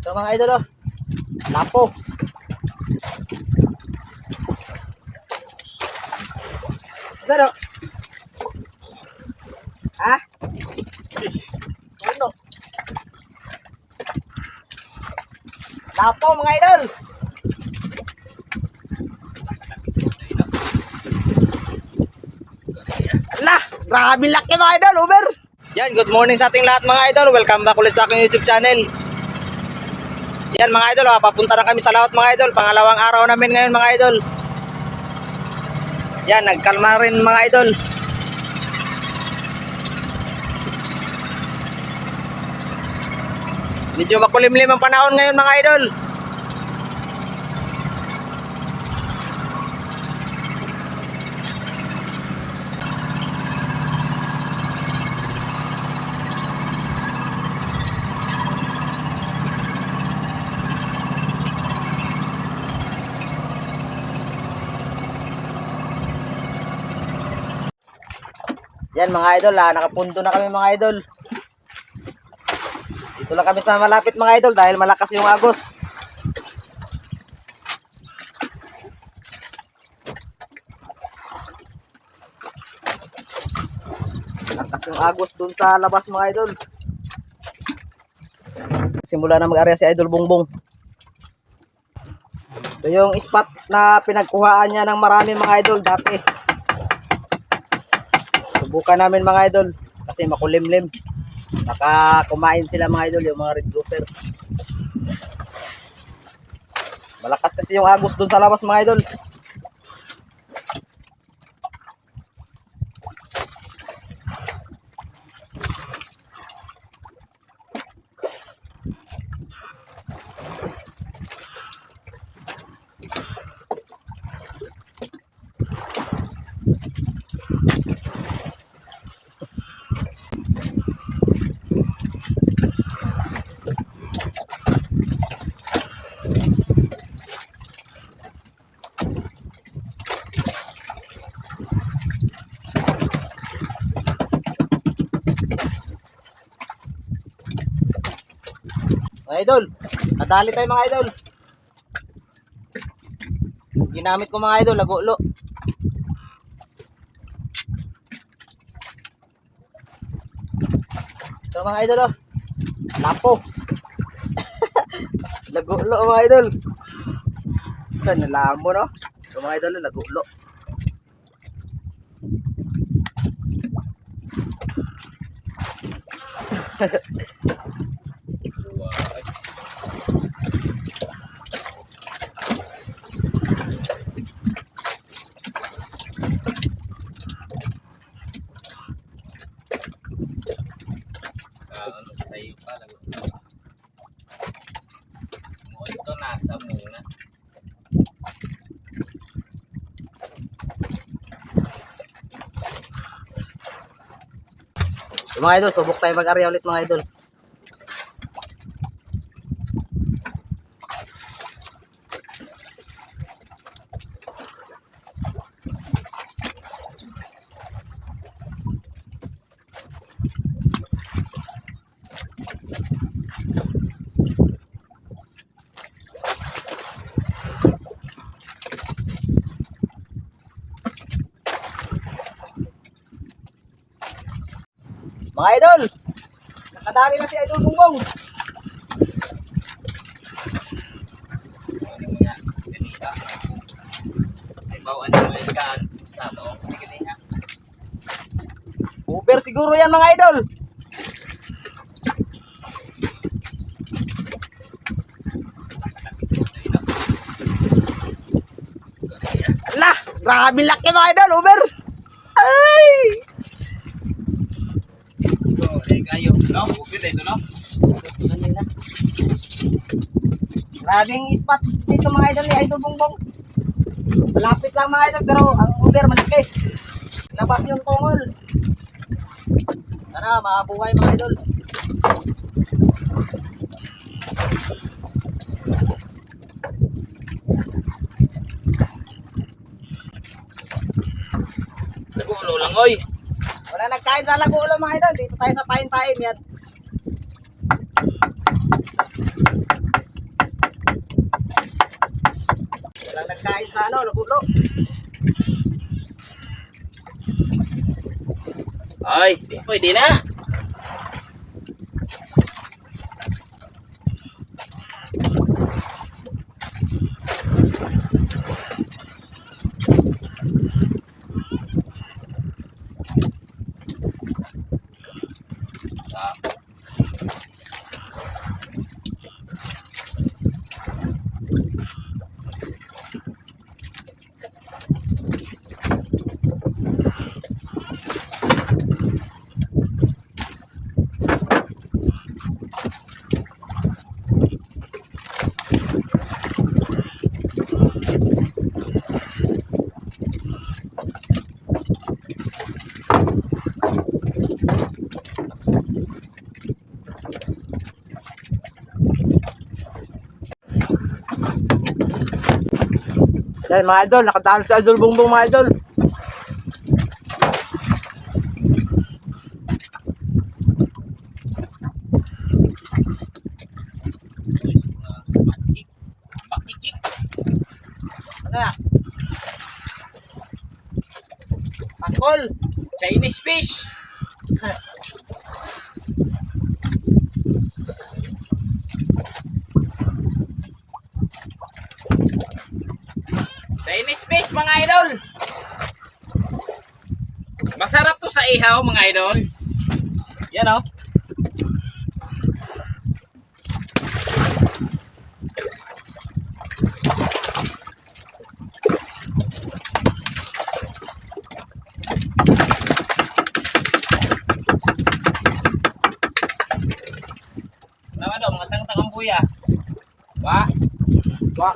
Ito mga idol, oh. Lapo. Ano? Ha? Ano? Lapo mga idol. Ala, grabe laki mga idol, Uber. Yan, good morning sa ating lahat mga idol. Welcome back ulit sa aking YouTube channel. Yan mga idol, papunta na kami sa laot mga idol. Pangalawang araw namin ngayon mga idol. Yan, nagkalma rin mga idol. Medyo makulimlim ang panahon ngayon mga idol. Yan mga idol, nakapunto na kami mga idol. Dito lang kami sa malapit mga idol dahil malakas yung agos. Malakas yung agos dun sa labas mga idol. Simula na mag-area si Idol Bongbong. Ito yung spot na pinagkuhaan niya ng marami mga idol dati. Subukan namin mga idol kasi makulimlim. Nakakumain sila mga idol, yung mga red grouper. Malakas kasi yung agos dun sa labas mga idol. Mga idol, nadali tayo mga idol. Ginamit ko mga idol, lagulo. Ito mga idol, oh. Lapo. Lagulo mga idol. Ito, nalamo no. Ito mga idol, lagulo. Sa'yo pa lang. Ito nasa muna. Mga idol, subok tayo mag-area ulit mga idol. Mga idol, nakadali na si Idol Bongbong. Ano nga, ganita. Ay, bawaan yung leskaan. Sama o, hindi ganita. Uber siguro yan mga idol. Ala, grabe laki mga idol, Uber. Ay! Kayo, no? Ubi dito, no? Grabing spot dito mga idol ni Idol Bongbong. Malapit lang mga idol pero ang Uber malaki. Labas yung tungol. Tara, makabuhay mga idol. Nagulo lang, oy. Wala nagkain sa Lagulo mga idol. Dito tayo sa pain-pain yan. ano, nagulo. Ay, pwede na. Yan mga idol, nakatalo si Idol Bongbong mga idol. Pakikik. Ano na? Pakol. Chinese fish. Chinese fish mga idol. Masarap to sa ihaw mga idol. Yan oh. Tama daw mga tang-tangang buya. Ba? Ba?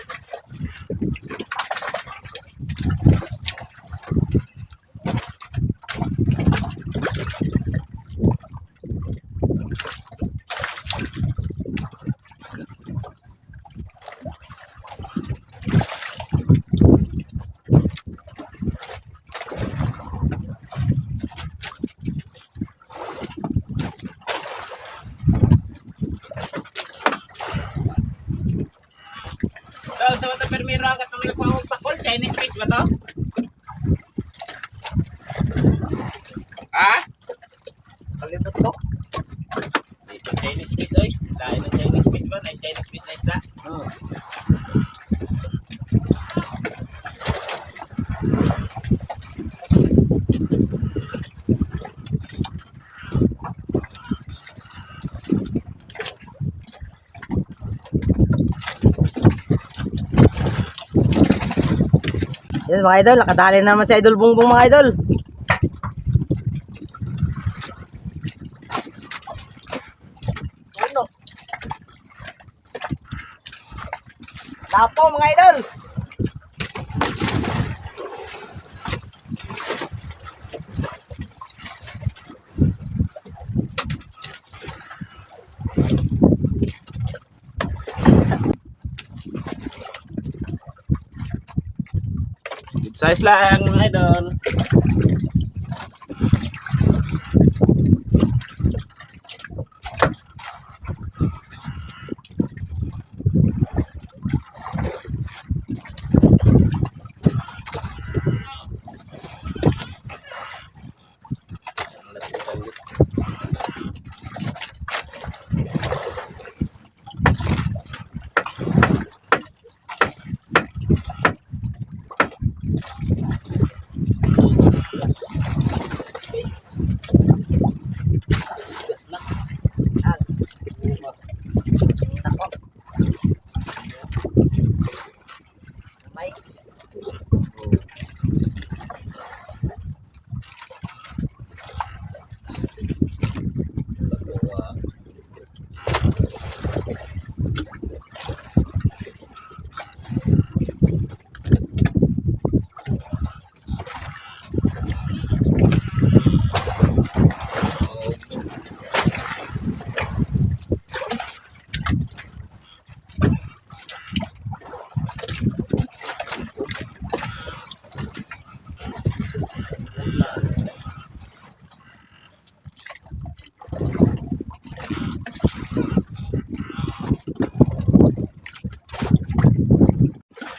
So, sa wata permiro ang katong pang pakol, Chinese fish ba to? Ha? Kalibot to. Dito Chinese fish oy. Lain ng Chinese fish ba? Na Chinese fish na isda. Yan mga idol, nakadali na naman si Idol Bongbong mga idol. Ano? Lapo mga idol. Size lang mga idol.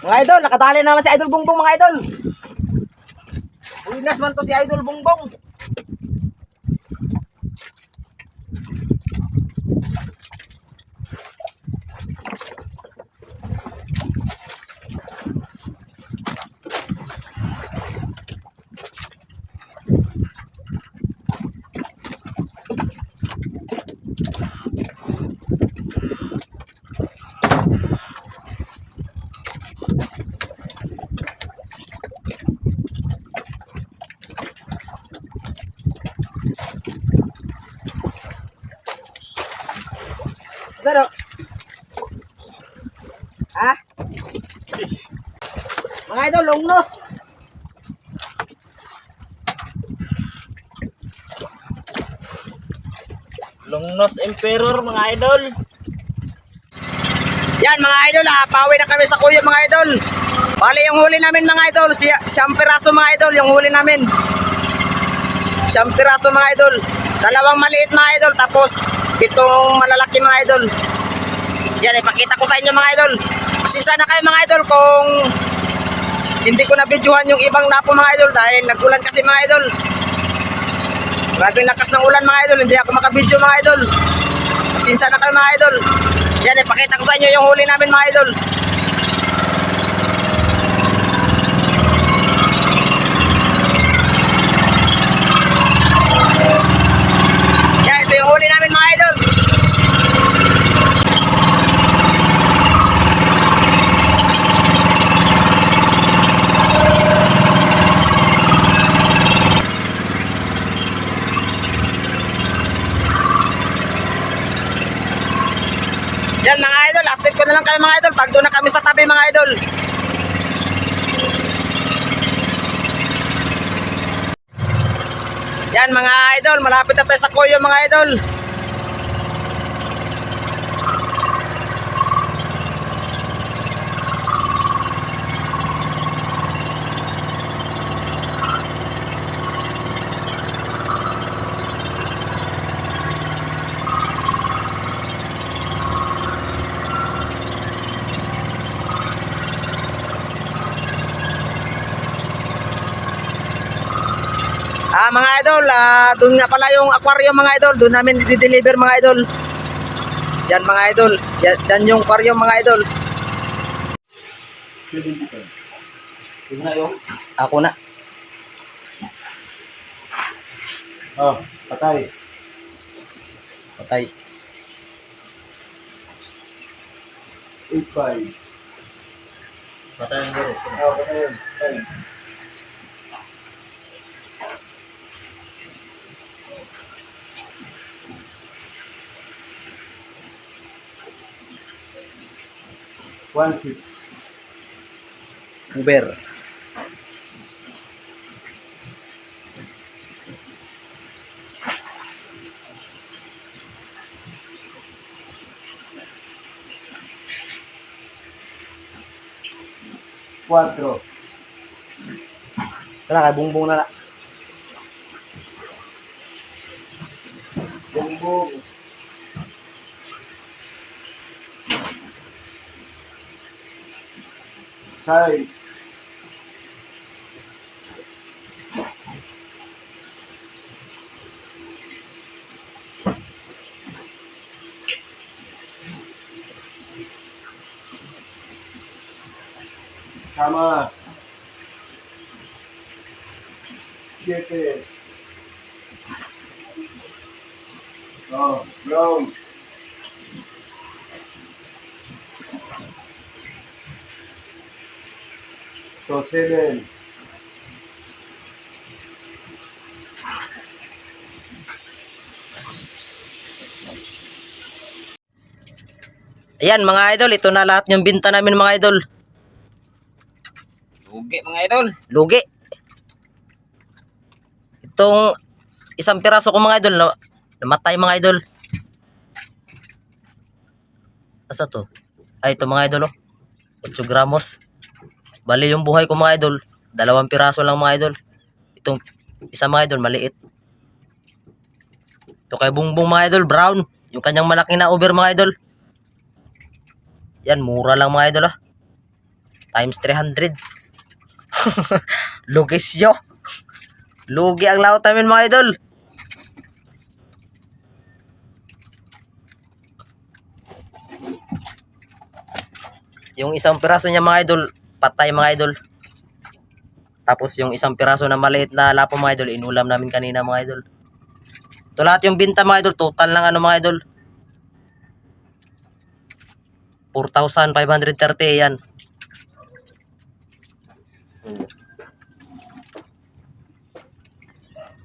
Mga idol, nakatali na naman si Idol Bongbong mga idol. Uwinas man to si Idol Bongbong. Ano? Ha? Mga idol, longnos. Longnos Emperor mga idol. Yan mga idol, pawi na kami sa kuya mga idol. Bali yung huli namin mga idol, siyang piraso mga idol, yung huli namin. Siyang piraso mga idol. Dalawang maliit mga idol, tapos 7 malalaki mga idol. Yan, ipakita ko sa inyo mga idol. Pasensya na kayo mga idol kung hindi ko na-videohan yung ibang napo mga idol dahil nag-ulan kasi mga idol. Grabing lakas ng ulan mga idol, hindi ako maka-video mga idol. Pasensya na kayo mga idol. Yan, ipakita ko sa inyo yung huli namin mga idol. Yan, ito yung huli namin mga idol. Yan mga idol, update ko na lang kayo mga idol pag doon na kami sa tabi mga idol. Yan mga idol, malapit na tayo sa kuyo mga idol. Mga idol, doon nga pala yung aquarium mga idol, doon namin i-deliver mga idol. Yan mga idol, yan yung aquarium mga idol. Sige na yung. Ako na. Oh, patay. Patay. 8-5. Patayin ko rin. Oh, patay. Patay. One six. Uber. Cuatro. Tara, kay Bongbong na lang. Bongbong. Size. Sama. 7. Oh, brown. So 7. Ayan mga idol, ito na lahat yung binta namin mga idol. Lugi mga idol. Lugi. Itong isang piraso ko mga idol, namatay mga idol. Asa to? Ay, ito mga idol, 8 gramos. Bali yung buhay ko mga idol, 2 piraso lang mga idol. Itong isa mga idol, maliit. Ito kay Bongbong mga idol, brown. Yung kanyang malaki na over mga idol. Yan, mura lang mga idol . times 300. Lugisyo. Lugi ang laot namin mga idol. Yung isang piraso niya mga idol, patay mga idol. Tapos yung isang piraso na maliit na lapo mga idol, inulam namin kanina mga idol. Ito lahat yung binta mga idol, total lang ano mga idol. 4,530 yan.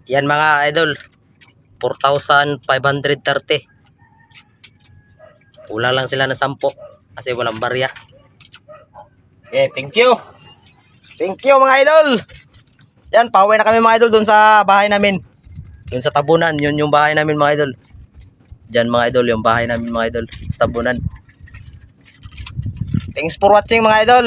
Yan mga idol, 4,530. Kulang lang sila ng 10 kasi walang barya. Okay, thank you. Thank you mga idol. Yan, pauwi na kami mga idol dun sa bahay namin. Dun sa Tabunan, yun yung bahay namin mga idol. Diyan mga idol, yung bahay namin mga idol sa Tabunan. Thanks for watching mga idol.